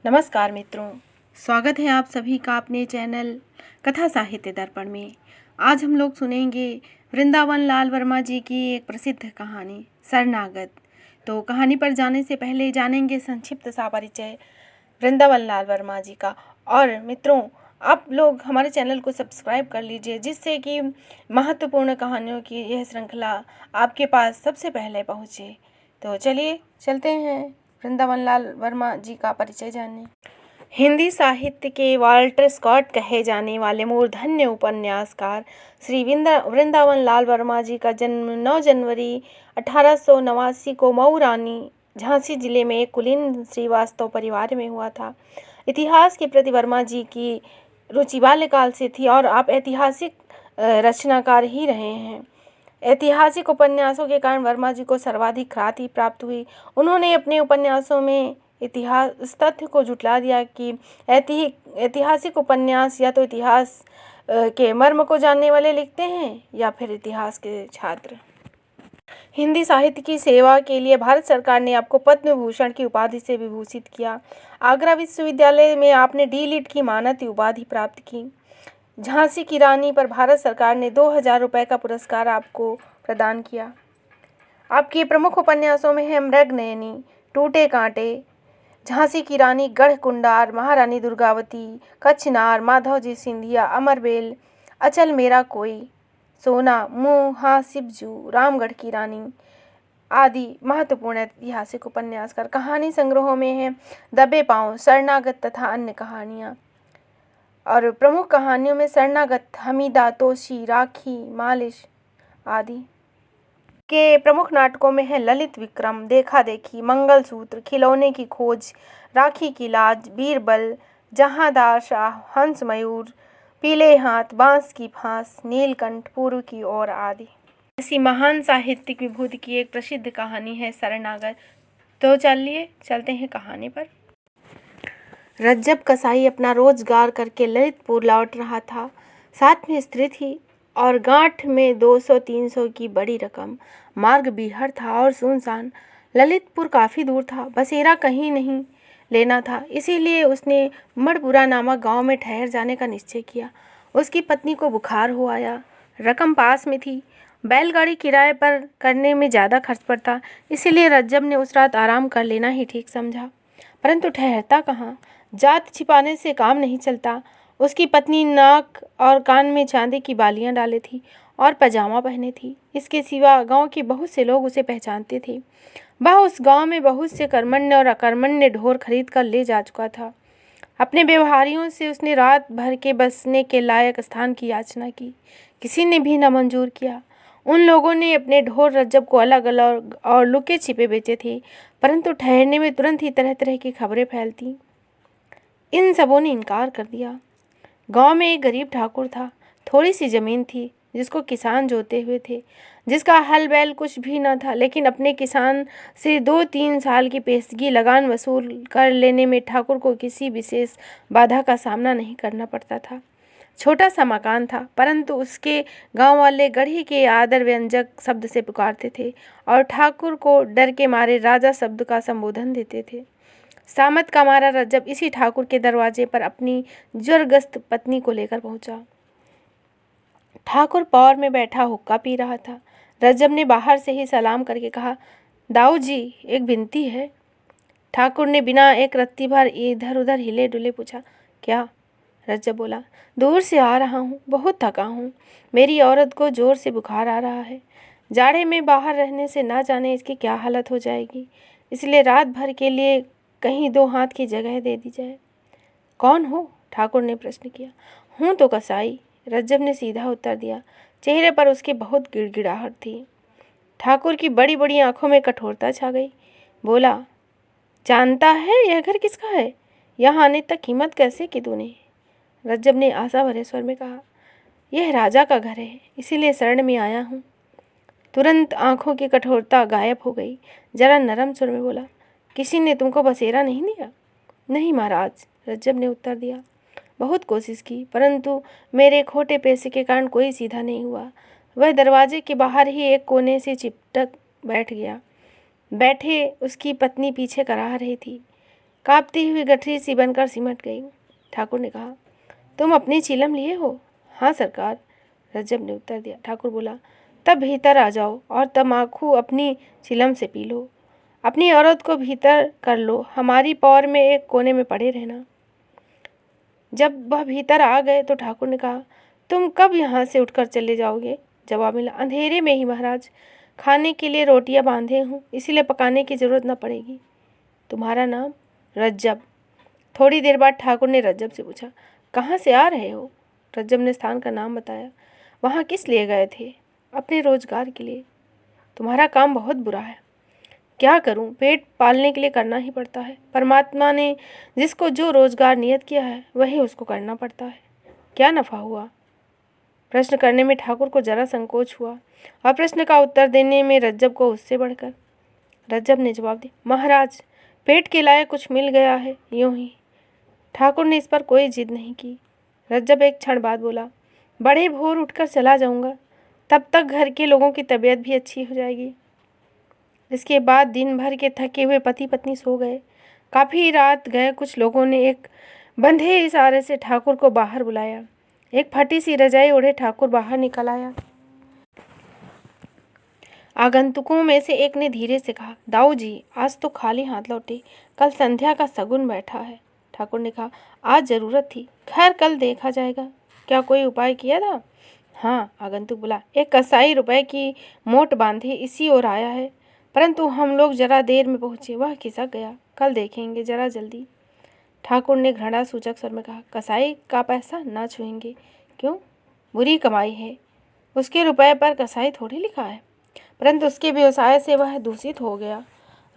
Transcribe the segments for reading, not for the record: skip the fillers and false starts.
नमस्कार मित्रों, स्वागत है आप सभी का अपने चैनल कथा साहित्य दर्पण में। आज हम लोग सुनेंगे वृंदावन लाल वर्मा जी की एक प्रसिद्ध कहानी शरणागत। तो कहानी पर जाने से पहले जानेंगे संक्षिप्त सा परिचय वृंदावन लाल वर्मा जी का। और मित्रों, आप लोग हमारे चैनल को सब्सक्राइब कर लीजिए, जिससे कि महत्वपूर्ण कहानियों की यह श्रृंखला आपके पास सबसे पहले पहुँचे। तो चलिए चलते हैं वृंदावन लाल वर्मा जी का परिचय जानने। हिंदी साहित्य के वाल्टर स्कॉट कहे जाने वाले मूर्धन्य उपन्यासकार श्री वृंदावन लाल वर्मा जी का जन्म 9 जनवरी 1889 को मऊ रानी झांसी जिले में एक कुलीन श्रीवास्तव परिवार में हुआ था। इतिहास के प्रति वर्मा जी की रुचि बाल्यकाल से थी और आप ऐतिहासिक रचनाकार ही रहे हैं। ऐतिहासिक उपन्यासों के कारण वर्मा जी को सर्वाधिक ख्याति प्राप्त हुई। उन्होंने अपने उपन्यासों में इस तथ्य को झुठला दिया कि ऐतिहासिक उपन्यास या तो इतिहास के मर्म को जानने वाले लिखते हैं या फिर इतिहास के छात्र। हिंदी साहित्य की सेवा के लिए भारत सरकार ने आपको पद्म भूषण की उपाधि से विभूषित किया। आगरा विश्वविद्यालय में आपने डी.लिट की मानद उपाधि प्राप्त की। झांसी की रानी पर भारत सरकार ने 2000 रुपये का पुरस्कार आपको प्रदान किया। आपके प्रमुख उपन्यासों में है मृगनयनी, टूटे कांटे, झांसी की रानी, गढ़ कुंडार, महारानी दुर्गावती, कच्छनार, माधवजी सिंधिया, अमरबेल, अचल मेरा कोई, सोना, मुहासिबजू, रामगढ़ की रानी आदि महत्वपूर्ण ऐतिहासिक उपन्यासकार। कहानी संग्रहों में है दबे पांव, शरणागत तथा अन्य कहानियाँ। और प्रमुख कहानियों में शरणागत, हमीदा, तोशी, राखी, मालिश आदि। के प्रमुख नाटकों में है ललित विक्रम, देखा देखी, मंगलसूत्र, खिलौने की खोज, राखी की लाज, बीरबल, जहांदार शाह, हंस मयूर, पीले हाथ, बांस की फांस, नीलकंठ, पूर्व की ओर आदि। ऐसी महान साहित्यिक विभूति की एक प्रसिद्ध कहानी है शरणागत। तो चलिए चलते हैं कहानी पर। रज्जब कसाई अपना रोजगार करके ललितपुर लौट रहा था। साथ में स्त्री थी और गांठ में 200-300 की बड़ी रकम। मार्ग बीहड़ था और सुनसान। ललितपुर काफ़ी दूर था, बसेरा कहीं नहीं लेना था, इसीलिए उसने मड़पुरा नामक गांव में ठहर जाने का निश्चय किया। उसकी पत्नी को बुखार हो आया। रकम पास में थी, बैलगाड़ी किराए पर करने में ज़्यादा खर्च पड़ता, इसीलिए रज्जब ने उस रात आराम कर लेना ही ठीक समझा। परंतु ठहरता कहाँ, जात छिपाने से काम नहीं चलता। उसकी पत्नी नाक और कान में चांदी की बालियां डाले थी और पजामा पहने थी। इसके सिवा गांव के बहुत से लोग उसे पहचानते थे। वह उस गांव में बहुत से कर्मण्य और अकर्मण्य ढोर खरीद कर ले जा चुका था। अपने व्यवहारियों से उसने रात भर के बसने के लायक स्थान की याचना की। किसी ने भी न मंजूर किया। उन लोगों ने अपने ढोर रज्जब को अलग अलग और लुके छिपे बेचे थे, परंतु ठहरने में तुरंत ही तरह तरह की खबरें फैलती। इन सबों ने इनकार कर दिया। गांव में एक गरीब ठाकुर था। थोड़ी सी जमीन थी जिसको किसान जोते हुए थे, जिसका हल बैल कुछ भी न था, लेकिन अपने किसान से 2-3 साल की पेशगी लगान वसूल कर लेने में ठाकुर को किसी विशेष बाधा का सामना नहीं करना पड़ता था। छोटा सा मकान था, परंतु उसके गांव वाले गढ़ी के आदर व्यंजक शब्द से पुकारते थे और ठाकुर को डर के मारे राजा शब्द का संबोधन देते थे। सामत का मारा रज्जब इसी ठाकुर के दरवाजे पर अपनी ज्वरग्रस्त पत्नी को लेकर पहुंचा। ठाकुर पौर में बैठा हुक्का पी रहा था। रज्जब ने बाहर से ही सलाम करके कहा, दाऊ जी, एक विनती है। ठाकुर ने बिना एक रत्ती भर इधर उधर हिले डुले पूछा, क्या? रज्जब बोला, दूर से आ रहा हूँ, बहुत थका हूँ। मेरी औरत को जोर से बुखार आ रहा है। जाड़े में बाहर रहने से ना जाने इसकी क्या हालत हो जाएगी, इसलिए रात भर के लिए कहीं 2 हाथ की जगह दे दी जाए। कौन हो? ठाकुर ने प्रश्न किया। हूँ तो कसाई, रज्जब ने सीधा उत्तर दिया। चेहरे पर उसके बहुत गिड़गिड़ाहट थी। ठाकुर की बड़ी बड़ी आंखों में कठोरता छा गई। बोला, जानता है यह घर किसका है? यहाँ आने तक हिम्मत कैसे की तूने? रज्जब ने आशा भरे स्वर में कहा, यह राजा का घर है, इसीलिए शरण में आया हूँ। तुरंत आंखों की कठोरता गायब हो गई। जरा नरम स्वर में बोला, किसी ने तुमको बसेरा नहीं दिया? नहीं महाराज, रज्जब ने उत्तर दिया। बहुत कोशिश की, परंतु मेरे खोटे पैसे के कारण कोई सीधा नहीं हुआ। वह दरवाजे के बाहर ही एक कोने से चिपटक बैठ गया। बैठे उसकी पत्नी पीछे करा रही थी। कांपती हुई गठरी सी बनकर सिमट गई। ठाकुर ने कहा, तुम अपनी चीलम लिए हो? हाँ सरकार, रज्जब ने उत्तर दिया। ठाकुर बोला, तब भीतर आ जाओ और तमाकू अपनी चिलम से पी लो। अपनी औरत को भीतर कर लो, हमारी पौर में एक कोने में पड़े रहना। जब वह भीतर आ गए तो ठाकुर ने कहा, तुम कब यहाँ से उठकर चले जाओगे? जवाब मिला, अंधेरे में ही महाराज। खाने के लिए रोटियां बांधे हूँ, इसीलिए पकाने की जरूरत न पड़ेगी। तुम्हारा नाम? रज्जब। थोड़ी देर बाद ठाकुर ने रज्जब से पूछा, कहाँ से आ रहे हो? रज्जब ने स्थान का नाम बताया। वहाँ किस लिए गए थे? अपने रोजगार के लिए। तुम्हारा काम बहुत बुरा है। क्या करूं, पेट पालने के लिए करना ही पड़ता है। परमात्मा ने जिसको जो रोजगार नियत किया है वही उसको करना पड़ता है। क्या नफा हुआ? प्रश्न करने में ठाकुर को जरा संकोच हुआ और प्रश्न का उत्तर देने में रज्जब को उससे बढ़कर। रज्जब ने जवाब दिया, महाराज, पेट के लायक कुछ मिल गया है, यूं ही। ठाकुर ने इस पर कोई जिद नहीं की। रज्जब एक क्षण बाद बोला, बड़े भोर उठकर चला जाऊंगा, तब तक घर के लोगों की तबीयत भी अच्छी हो जाएगी। इसके बाद दिन भर के थके हुए पति पत्नी सो गए। काफ़ी रात गए कुछ लोगों ने एक बंधे इशारे से ठाकुर को बाहर बुलाया। एक फटी सी रजाई ओढ़े ठाकुर बाहर निकल आया। आगंतुकों में से एक ने धीरे से कहा, दाऊ जी, आज तो खाली हाथ लौटे, कल संध्या का सगुन बैठा है। ठाकुर ने कहा, आज जरूरत थी, खैर कल देखा जाएगा। क्या कोई उपाय किया था? हाँ, आगंतुक बोला, एक कसाई रुपए की मोट बांधे इसी ओर आया है, परंतु हम लोग जरा देर में पहुंचे, वह खिसक गया। कल देखेंगे, जरा जल्दी। ठाकुर ने घृणा सूचक स्वर में कहा, कसाई का पैसा ना छुएंगे। क्यों? बुरी कमाई है, उसके रुपए पर कसाई थोड़ी लिखा है, परंतु उसके व्यवसाय से वह दूषित हो गया।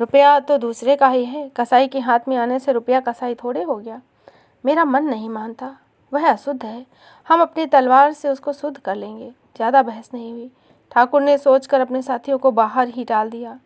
रुपया तो दूसरे का ही है, कसाई के हाथ में आने से रुपया कसाई थोड़े हो गया। मेरा मन नहीं मानता, वह अशुद्ध है, हम अपनी तलवार से उसको शुद्ध कर लेंगे। ज़्यादा बहस नहीं हुई। ठाकुर ने सोचकर अपने साथियों को बाहर ही डाल दिया।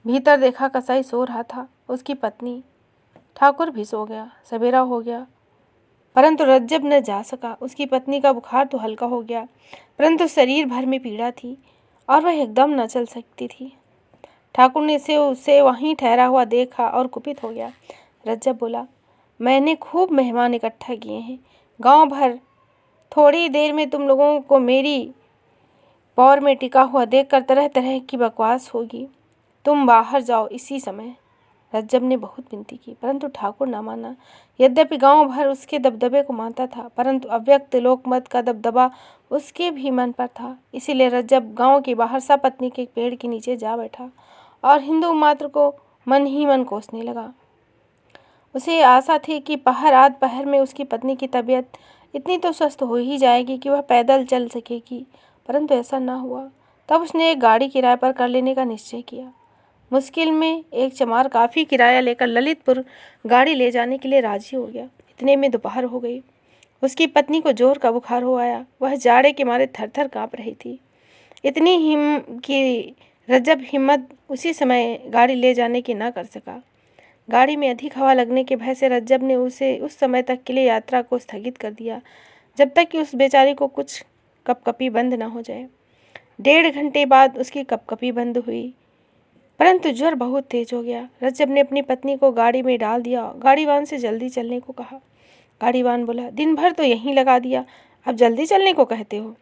भीतर देखा कसाई सो रहा था, उसकी पत्नी। ठाकुर भी सो गया। सवेरा हो गया, परंतु रज्जब न जा सका। उसकी पत्नी का बुखार तो हल्का हो गया, परंतु शरीर भर में पीड़ा थी और वह एकदम न चल सकती थी। ठाकुर ने उसे वहीं ठहरा हुआ देखा और कुपित हो गया। रज्जब बोला, मैंने खूब मेहमान इकट्ठा किए हैं, गांव भर। थोड़ी देर में तुम लोगों को मेरी पौर में टिका हुआ देखकर तरह तरह की बकवास होगी। तुम बाहर जाओ इसी समय। रज्जब ने बहुत विनती की, परंतु ठाकुर न माना। यद्यपि गांव भर उसके दबदबे को मानता था, परंतु अव्यक्त लोकमत का दबदबा उसके भी मन पर था। इसीलिए रज्जब गांव के बाहर सपत्नी के पेड़ के नीचे जा बैठा और हिंदू मात्र को मन ही मन कोसने लगा। उसे आशा थी कि रात पहर में उसकी पत्नी की तबीयत इतनी तो स्वस्थ हो ही जाएगी कि वह पैदल चल सकेगी, परंतु ऐसा न हुआ। तब उसने एक गाड़ी किराए पर कर लेने का निश्चय किया। मुश्किल में एक चमार काफ़ी किराया लेकर ललितपुर गाड़ी ले जाने के लिए राजी हो गया। इतने में दोपहर हो गई। उसकी पत्नी को जोर का बुखार हो आया। वह जाड़े के मारे थर थर काँप रही थी। इतनी कि रज्जब हिम्मत उसी समय गाड़ी ले जाने की न कर सका। गाड़ी में अधिक हवा लगने के भय से रज्जब ने उसे उस समय तक के लिए यात्रा को स्थगित कर दिया, जब तक कि उस बेचारी को कुछ कपकपी बंद न हो जाए। 1.5 घंटे बाद उसकी कपकपी बंद हुई, परंतु ज्वर बहुत तेज हो गया। रज्जब ने अपनी पत्नी को गाड़ी में डाल दिया, गाड़ीवान से जल्दी चलने को कहा। गाड़ीवान बोला, दिन भर तो यहीं लगा दिया, अब जल्दी चलने को कहते हो?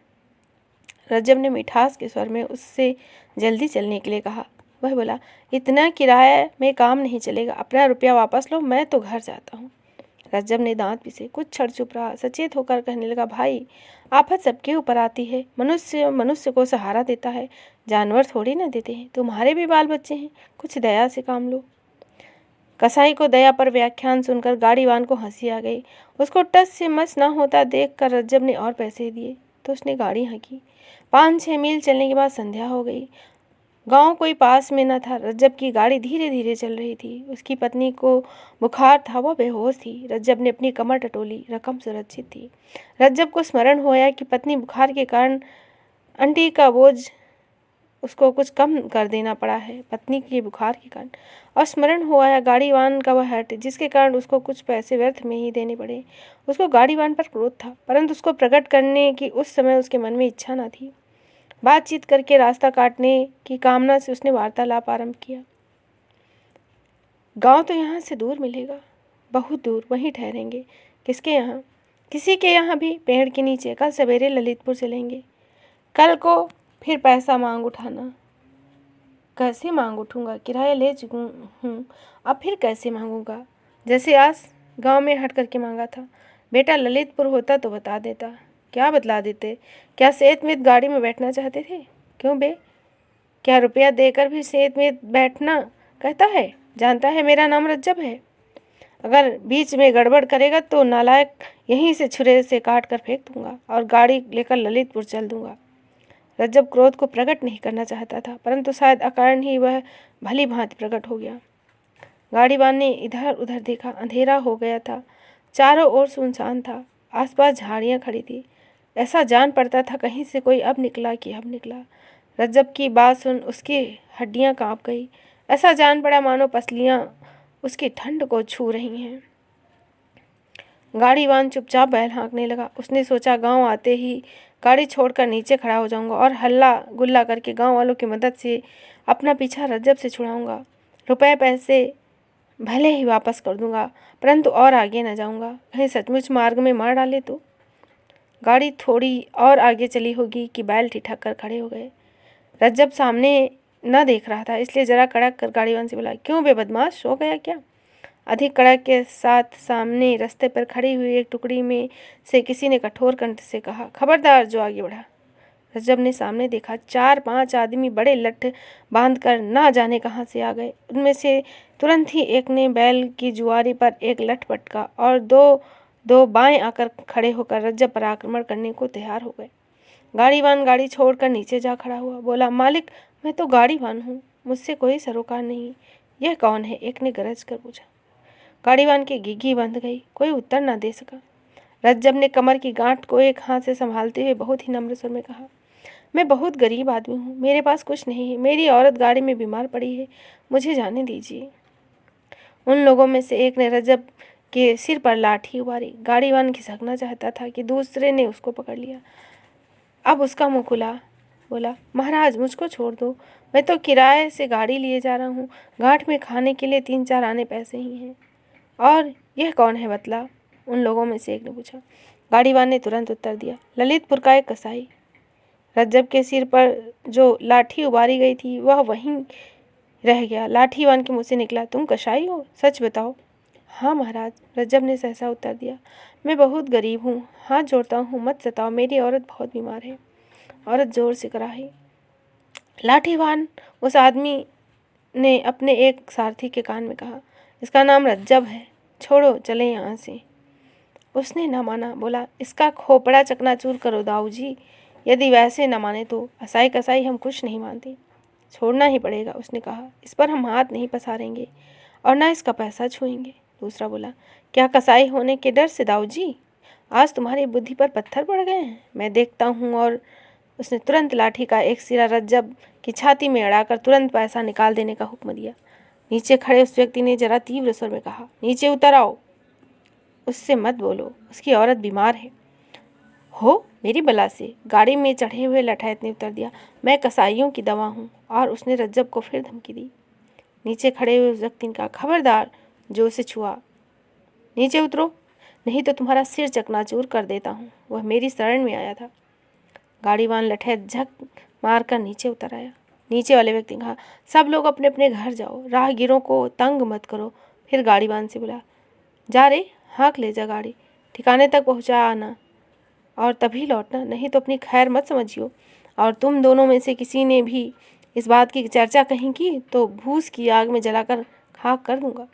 रज्जब ने मिठास के स्वर में उससे जल्दी चलने के लिए कहा। वह बोला, इतना किराया में काम नहीं चलेगा, अपना रुपया वापस लो, मैं तो घर जाता हूँ। रज्जब ने दांत पिसे, कुछ क्षण चुप रहा, सचेत होकर कहने लगा, भाई, आफत सबके ऊपर आती है, मनुष्य मनुष्य को सहारा देता है, जानवर थोड़ी ना देते हैं। तुम्हारे भी बाल बच्चे हैं, कुछ दया से काम लो। कसाई को दया पर व्याख्यान सुनकर गाड़ीवान को हंसी आ गई। उसको टस से मस न होता देखकर रज्जब ने और पैसे दिए तो उसने गाड़ी हाँकी। 5-6 मील चलने के बाद संध्या हो गई। गांव कोई पास में न था। रज्जब की गाड़ी धीरे धीरे चल रही थी। उसकी पत्नी को बुखार था, वह बेहोश थी। रज्जब ने अपनी कमर टटोली, रकम सुरक्षित थी। रज्जब को स्मरण हुआ कि पत्नी बुखार के कारण अंटी का बोझ उसको कुछ कम कर देना पड़ा है, पत्नी के बुखार के कारण। और स्मरण हुआ गाड़ीवान का वह हट, जिसके कारण उसको कुछ पैसे व्यर्थ में ही देने पड़े। उसको गाड़ीवान पर क्रोध था, परंतु उसको प्रकट करने की उस समय उसके मन में इच्छा न थी। बातचीत करके रास्ता काटने की कामना से उसने वार्तालाप आरंभ किया। गांव तो यहाँ से दूर मिलेगा, बहुत दूर वहीं ठहरेंगे। किसके यहाँ? किसी के यहाँ भी, पेड़ के नीचे। कल सवेरे ललितपुर चलेंगे। कल को फिर पैसा मांग उठाना। कैसे मांग उठूँगा? किराया ले चुका हूँ, अब फिर कैसे मांगूँगा? जैसे आज गांव में हट करके मांगा था। बेटा ललितपुर होता तो बता देता। क्या बतला देते? क्या सेठ में गाड़ी में बैठना चाहते थे? क्यों बे? क्या रुपया देकर भी सेठ में बैठना कहता है? जानता है मेरा नाम रज्जब है। अगर बीच में गड़बड़ करेगा तो नालायक यहीं से छुरे से काट कर फेंक दूंगा और गाड़ी लेकर ललितपुर चल दूंगा। रज्जब क्रोध को प्रकट नहीं करना चाहता था, परंतु शायद अकारण ही वह भली भांति प्रकट हो गया। गाड़ीवान ने इधर उधर देखा। अंधेरा हो गया था, चारों ओर सुनसान था। आसपास झाड़ियाँ खड़ी थी। ऐसा जान पड़ता था कहीं से कोई अब निकला कि अब निकला। रज्जब की बात सुन उसकी हड्डियाँ काँप गई। ऐसा जान पड़ा मानो पसलियाँ उसकी ठंड को छू रही हैं। गाड़ीवान चुपचाप बैल हाँकने लगा। उसने सोचा गांव आते ही गाड़ी छोड़कर नीचे खड़ा हो जाऊंगा और हल्ला गुल्ला करके गांव वालों की मदद से अपना पीछा रज्जब से छुड़ाऊंगा। रुपए पैसे भले ही वापस कर दूंगा, परंतु और आगे न जाऊंगा। कहीं सचमुच मार्ग में मार डाले तो। गाड़ी थोड़ी और आगे चली होगी कि बैल ठिठक कर खड़े हो गए। रज्जब सामने न देख रहा था, इसलिए जरा कड़क कर गाड़ीवान से बोला, क्यों बे बदमाश, सो गया क्या? अधिक कड़क के साथ सामने रास्ते पर खड़ी हुई एक टुकड़ी में से किसी ने कठोर कंठ से कहा, खबरदार जो आगे बढ़ा। रज्जब ने सामने देखा। 4-5 आदमी बड़े लठ बांधकर ना जाने कहाँ से आ गए। उनमें से तुरंत ही एक ने बैल की जुआरी पर एक लठ पटका और दो बाएं आकर खड़े होकर रज्जब पर आक्रमण करने को तैयार हो गए। गाड़ीवान गाड़ी छोड़कर नीचे जा खड़ा हुआ। बोला, मालिक मैं तो गाड़ीवान हूँ, मुझसे कोई सरोकार नहीं। यह कौन है? एक ने गरज कर पूछा। गाड़ीवान की घिघी बंध गई। कोई उत्तर न दे सका। रज्जब ने कमर की गांठ को एक हाथ से संभालते हुए बहुत ही नम्र स्वर में कहा, मैं बहुत गरीब आदमी हूँ, मेरे पास कुछ नहीं है। मेरी औरत गाड़ी में बीमार पड़ी है, मुझे जाने दीजिए। उन लोगों में से एक ने रज्जब के सिर पर लाठी उबारी। गाड़ीवान खिसकना चाहता था कि दूसरे ने उसको पकड़ लिया। अब उसका मुंह खुला। बोला, महाराज मुझको छोड़ दो, मैं तो किराए से गाड़ी लिए जा रहा हूँ। घाट में खाने के लिए 3-4 आने पैसे ही हैं। और यह कौन है बतला? उन लोगों में से एक ने पूछा। गाड़ीवान ने तुरंत उत्तर दिया, ललितपुर का एक कसाई। रज्जब के सिर पर जो लाठी उबारी गई थी वह वहीं रह गया। लाठीवान के मुँह से निकला, तुम कसाई हो? सच बताओ। हाँ महाराज, रज्जब ने सहसा उत्तर दिया, मैं बहुत गरीब हूँ, हाथ जोड़ता हूँ, मत सताओ, मेरी औरत बहुत बीमार है। औरत जोर से कराही। लाठीवान उस आदमी ने अपने एक सारथी के कान में कहा, इसका नाम रज्जब है, छोड़ो, चले यहाँ से। उसने न माना। बोला, इसका खोपड़ा चकनाचूर करो दाऊ जी। यदि वैसे न माने तो असाई कसाई हम कुछ नहीं मानते। छोड़ना ही पड़ेगा, उसने कहा। इस पर हम हाथ नहीं पसारेंगे और न इसका पैसा छुएंगे। दूसरा बोला, क्या कसाई होने के डर से दाऊ जी? आज तुम्हारी बुद्धि पर पत्थर पड़ गए हैं, मैं देखता हूँ। और उसने तुरंत लाठी का एक सिरा रज्जब की छाती में अड़ाकर तुरंत पैसा निकाल देने का हुक्म दिया। नीचे खड़े उस व्यक्ति ने जरा तीव्र स्वर में कहा, नीचे उतर आओ, उससे मत बोलो, उसकी औरत बीमार है। हो मेरी बला से, गाड़ी में चढ़े हुए लठायत ने उत्तर दिया, मैं कसाईयों की दवा हूँ। और उसने रज्जब को फिर धमकी दी। नीचे खड़े हुए उस व्यक्ति ने कहा, खबरदार जो उसे छुआ, नीचे उतरो, नहीं तो तुम्हारा सिर चकनाचूर कर देता हूँ। वह मेरी शरण में आया था। गाड़ीवान लठैत झक मारकर नीचे उतर आया। नीचे वाले व्यक्ति ने कहा, सब लोग अपने अपने घर जाओ, राहगीरों को तंग मत करो। फिर गाड़ीवान से बोला, जा रे, हाँक ले जा गाड़ी, ठिकाने तक पहुँचा आना और तभी लौटना, नहीं तो अपनी खैर मत समझियो। और तुम दोनों में से किसी ने भी इस बात की चर्चा कहीं की तो भूस की आग में जलाकर खाक कर दूंगा।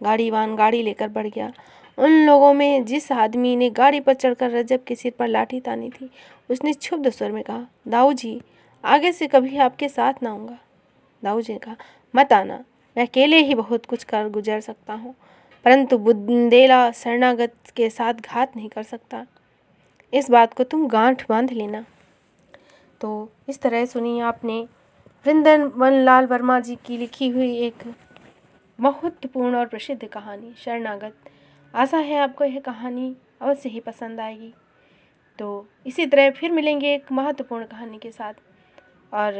गाड़ीवान गाड़ी लेकर बढ़ गया। उन लोगों में जिस आदमी ने गाड़ी पर चढ़कर रज्जब के सिर पर लाठी तानी थी, उसने क्षुब्ध स्वर में कहा, दाऊ जी, आगे से कभी आपके साथ ना आऊँगा। दाऊ जी ने कहा, मत आना, मैं अकेले ही बहुत कुछ कर गुजर सकता हूँ, परंतु बुंदेला शरणागत के साथ घात नहीं कर सकता। इस बात को तुम गांठ बांध लेना। तो इस तरह सुनी आपने वृंदावन लाल वर्मा जी की लिखी हुई एक महत्वपूर्ण और प्रसिद्ध कहानी शरणागत। आशा है आपको यह कहानी अवश्य ही पसंद आएगी। तो इसी तरह फिर मिलेंगे एक महत्वपूर्ण कहानी के साथ। और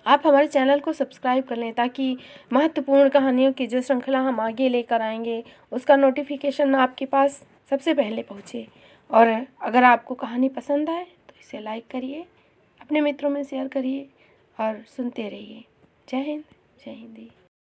आप हमारे चैनल को सब्सक्राइब कर लें ताकि महत्वपूर्ण कहानियों की जो श्रृंखला हम आगे लेकर आएंगे उसका नोटिफिकेशन आपके पास सबसे पहले पहुँचे। और अगर आपको कहानी पसंद आए तो इसे लाइक करिए, अपने मित्रों में शेयर करिए और सुनते रहिए। जय हिंद, जय हिंदी।